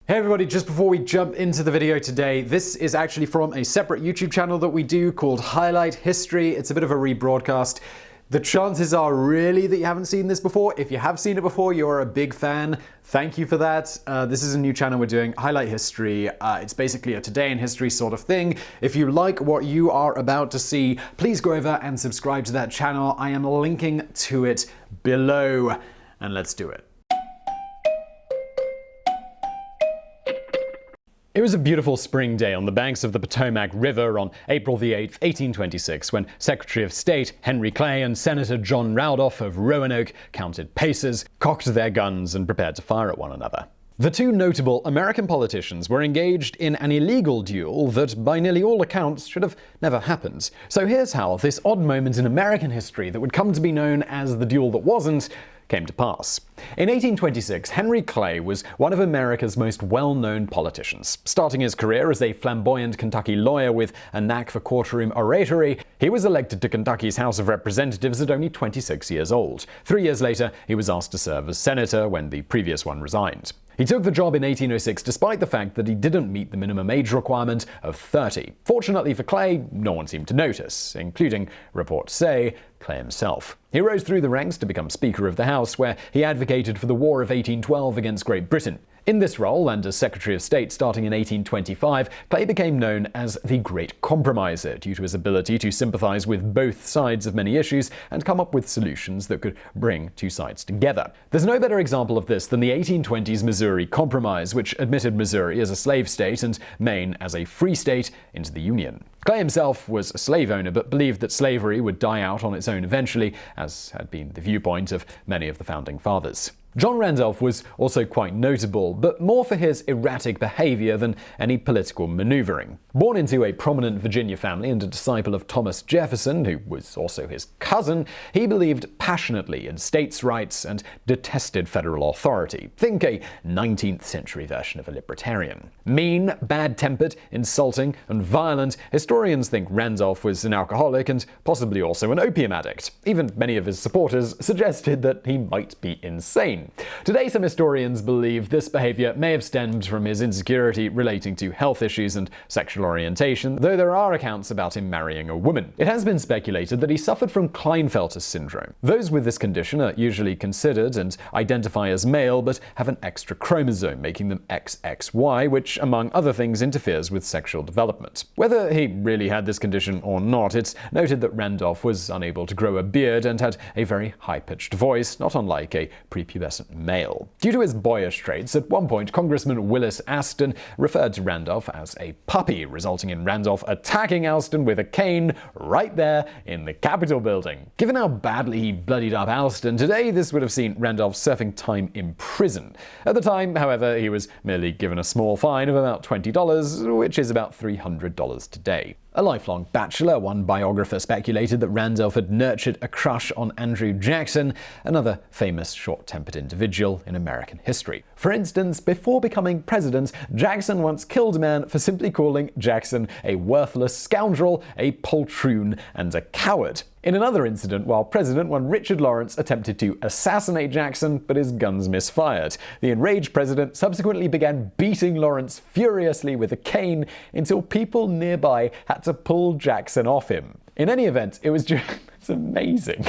Hey everybody, just before we jump into the video today, this is actually from a separate YouTube channel that we do called Highlight History. It's a bit of a rebroadcast. The chances are really that you haven't seen this before. If you have seen it before, you're a big fan. Thank you for that. This is a new channel we're doing, Highlight History. It's basically a today in history sort of thing. If you like what you are about to see, please go over and subscribe to that channel. I am linking to it below. And let's do it. It was a beautiful spring day on the banks of the Potomac River on April the 8th, 1826, when Secretary of State Henry Clay and Senator John Randolph of Roanoke counted paces, cocked their guns, and prepared to fire at one another. The two notable American politicians were engaged in an illegal duel that, by nearly all accounts, should have never happened. So here's how this odd moment in American history that would come to be known as the Duel That Wasn't came to pass. In 1826, Henry Clay was one of America's most well-known politicians. Starting his career as a flamboyant Kentucky lawyer with a knack for courtroom oratory, he was elected to Kentucky's House of Representatives at only 26 years old. 3 years later, he was asked to serve as senator when the previous one resigned. He took the job in 1806 despite the fact that he didn't meet the minimum age requirement of 30. Fortunately for Clay, no one seemed to notice, including, reports say, Clay himself. He rose through the ranks to become Speaker of the House, where he advocated for the War of 1812 against Great Britain. In this role, and as Secretary of State starting in 1825, Clay became known as the Great Compromiser due to his ability to sympathize with both sides of many issues and come up with solutions that could bring two sides together. There's no better example of this than the 1820s Missouri Compromise, which admitted Missouri as a slave state and Maine as a free state into the Union. Clay himself was a slave owner, but believed that slavery would die out on its own eventually, as had been the viewpoint of many of the founding fathers. John Randolph was also quite notable, but more for his erratic behavior than any political maneuvering. Born into a prominent Virginia family and a disciple of Thomas Jefferson, who was also his cousin, he believed passionately in states' rights and detested federal authority. Think a 19th century version of a libertarian. Mean, bad-tempered, insulting, and violent, historians think Randolph was an alcoholic and possibly also an opium addict. Even many of his supporters suggested that he might be insane. Today, some historians believe this behavior may have stemmed from his insecurity relating to health issues and sexual orientation, though there are accounts about him marrying a woman. It has been speculated that he suffered from Klinefelter syndrome. Those with this condition are usually considered and identify as male, but have an extra chromosome, making them XXY, which, among other things, interferes with sexual development. Whether he really had this condition or not, it's noted that Randolph was unable to grow a beard and had a very high-pitched voice, not unlike a prepubescent male. Due to his boyish traits, at one point Congressman Willis Aston referred to Randolph as a puppy, resulting in Randolph attacking Alston with a cane right there in the Capitol building. Given how badly he bloodied up Alston, today this would have seen Randolph serving time in prison. At the time, however, he was merely given a small fine of about $20, which is about $300 today. A lifelong bachelor, one biographer speculated that Randolph had nurtured a crush on Andrew Jackson, another famous short-tempered individual in American history. For instance, before becoming president, Jackson once killed a man for simply calling Jackson a worthless scoundrel, a poltroon, and a coward. In another incident, while president, one Richard Lawrence attempted to assassinate Jackson, but his guns misfired. The enraged president subsequently began beating Lawrence furiously with a cane until people nearby had to pull Jackson off him. In any event, it was it's amazing.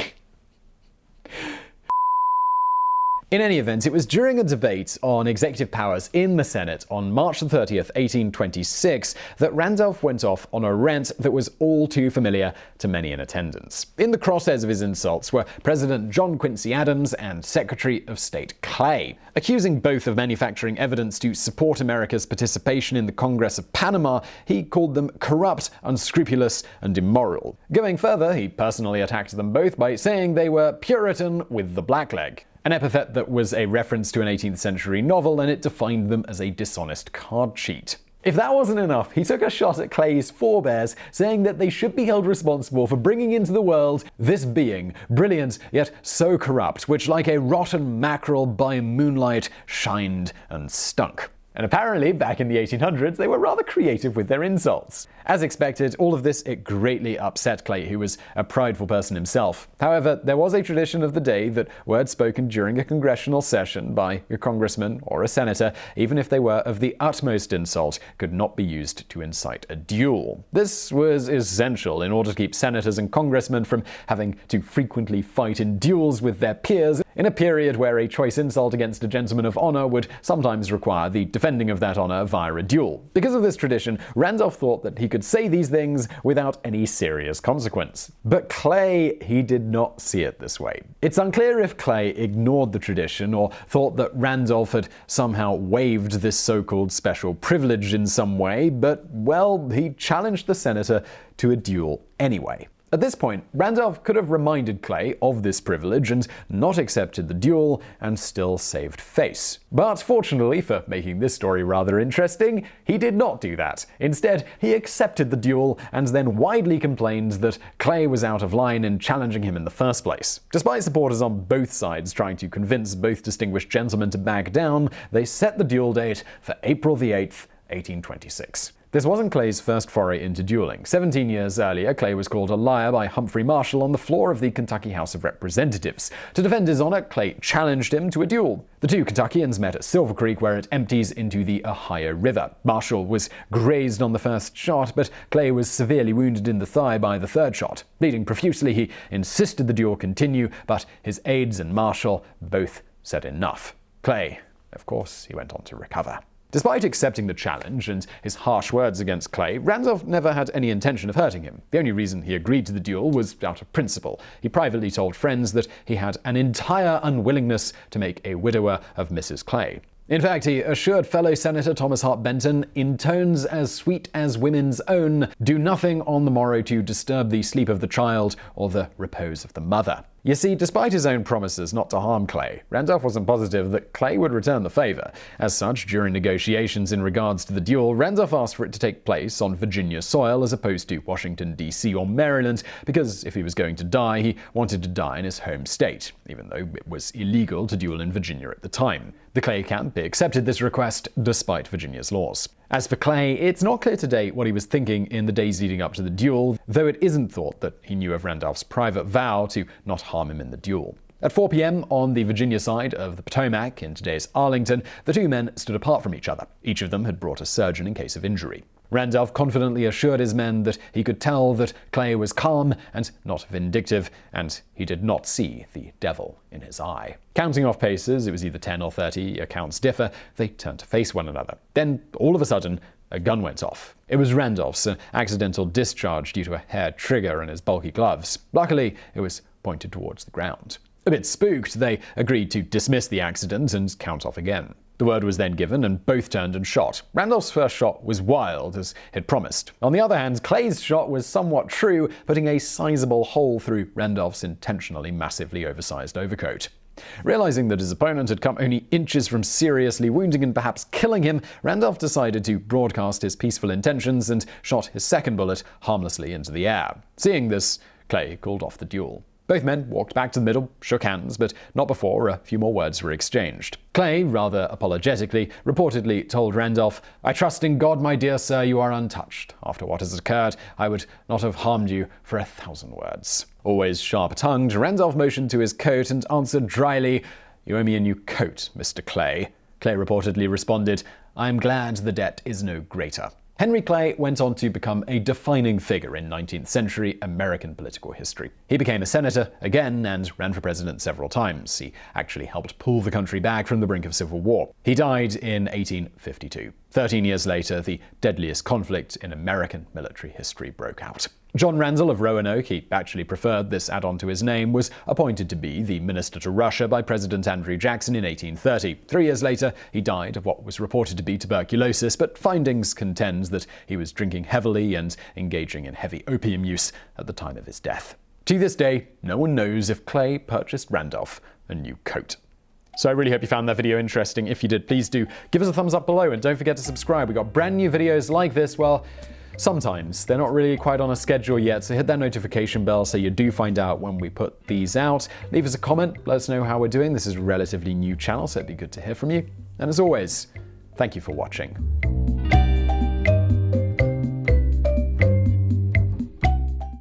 In any event, it was during a debate on executive powers in the Senate on March 30th, 1826, that Randolph went off on a rant that was all too familiar to many in attendance. In the crosshairs of his insults were President John Quincy Adams and Secretary of State Clay. Accusing both of manufacturing evidence to support America's participation in the Congress of Panama, he called them corrupt, unscrupulous, and immoral. Going further, he personally attacked them both by saying they were Puritan with the blackleg, an epithet that was a reference to an 18th century novel, and it defined them as a dishonest card cheat. If that wasn't enough, he took a shot at Clay's forebears, saying that they should be held responsible for bringing into the world this being, brilliant yet so corrupt, which like a rotten mackerel by moonlight shined and stunk. And apparently, back in the 1800s, they were rather creative with their insults. As expected, all of this, it greatly upset Clay, who was a prideful person himself. However, there was a tradition of the day that words spoken during a congressional session by a congressman or a senator, even if they were of the utmost insult, could not be used to incite a duel. This was essential in order to keep senators and congressmen from having to frequently fight in duels with their peers in a period where a choice insult against a gentleman of honor would sometimes require the defending of that honor via a duel. Because of this tradition, Randolph thought that he could say these things without any serious consequence. But Clay, he did not see it this way. It's unclear if Clay ignored the tradition or thought that Randolph had somehow waived this so-called special privilege in some way, but, well, he challenged the senator to a duel anyway. At this point, Randolph could have reminded Clay of this privilege and not accepted the duel and still saved face. But fortunately for making this story rather interesting, he did not do that. Instead, he accepted the duel and then widely complained that Clay was out of line in challenging him in the first place. Despite supporters on both sides trying to convince both distinguished gentlemen to back down, they set the duel date for April the 8th, 1826. This wasn't Clay's first foray into dueling. 17 years earlier, Clay was called a liar by Humphrey Marshall on the floor of the Kentucky House of Representatives. To defend his honor, Clay challenged him to a duel. The two Kentuckians met at Silver Creek, where it empties into the Ohio River. Marshall was grazed on the first shot, but Clay was severely wounded in the thigh by the third shot. Bleeding profusely, he insisted the duel continue, but his aides and Marshall both said enough. Clay, of course, he went on to recover. Despite accepting the challenge and his harsh words against Clay, Randolph never had any intention of hurting him. The only reason he agreed to the duel was out of principle. He privately told friends that he had an entire unwillingness to make a widower of Mrs. Clay. In fact, he assured fellow Senator Thomas Hart Benton, in tones as sweet as women's own, "Do nothing on the morrow to disturb the sleep of the child or the repose of the mother." You see, despite his own promises not to harm Clay, Randolph wasn't positive that Clay would return the favor. As such, during negotiations in regards to the duel, Randolph asked for it to take place on Virginia soil as opposed to Washington, D.C. or Maryland, because if he was going to die, he wanted to die in his home state, even though it was illegal to duel in Virginia at the time. The Clay camp accepted this request despite Virginia's laws. As for Clay, it's not clear to date what he was thinking in the days leading up to the duel, though it isn't thought that he knew of Randolph's private vow to not harm him in the duel. At 4 p.m. on the Virginia side of the Potomac, in today's Arlington, the two men stood apart from each other. Each of them had brought a surgeon in case of injury. Randolph confidently assured his men that he could tell that Clay was calm and not vindictive, and he did not see the devil in his eye. Counting off paces, it was either 10 or 30, accounts differ, they turned to face one another. Then, all of a sudden, a gun went off. It was Randolph's, an accidental discharge due to a hair trigger in his bulky gloves. Luckily, it was pointed towards the ground. A bit spooked, they agreed to dismiss the accident and count off again. The word was then given, and both turned and shot. Randolph's first shot was wild, as he'd promised. On the other hand, Clay's shot was somewhat true, putting a sizable hole through Randolph's intentionally massively oversized overcoat. Realizing that his opponent had come only inches from seriously wounding and perhaps killing him, Randolph decided to broadcast his peaceful intentions and shot his second bullet harmlessly into the air. Seeing this, Clay called off the duel. Both men walked back to the middle, shook hands, but not before a few more words were exchanged. Clay, rather apologetically, reportedly told Randolph, "I trust in God, my dear sir, you are untouched. After what has occurred, I would not have harmed you for 1,000 words." Always sharp-tongued, Randolph motioned to his coat and answered dryly, "You owe me a new coat, Mr. Clay." Clay reportedly responded, "I am glad the debt is no greater." Henry Clay went on to become a defining figure in 19th century American political history. He became a senator again and ran for president several times. He actually helped pull the country back from the brink of civil war. He died in 1852. 13 years later, the deadliest conflict in American military history broke out. John Randall of Roanoke, he actually preferred this add-on to his name, was appointed to be the minister to Russia by President Andrew Jackson in 1830. 3 years later, he died of what was reported to be tuberculosis, but findings contend that he was drinking heavily and engaging in heavy opium use at the time of his death. To this day, no one knows if Clay purchased Randolph a new coat. So I really hope you found that video interesting. If you did, please do give us a thumbs up below and don't forget to subscribe. We've got brand new videos like this. Well, sometimes. They're not really quite on a schedule yet, so hit that notification bell so you do find out when we put these out. Leave us a comment, let us know how we're doing. This is a relatively new channel, so it'd be good to hear from you. And as always, Thank you for watching.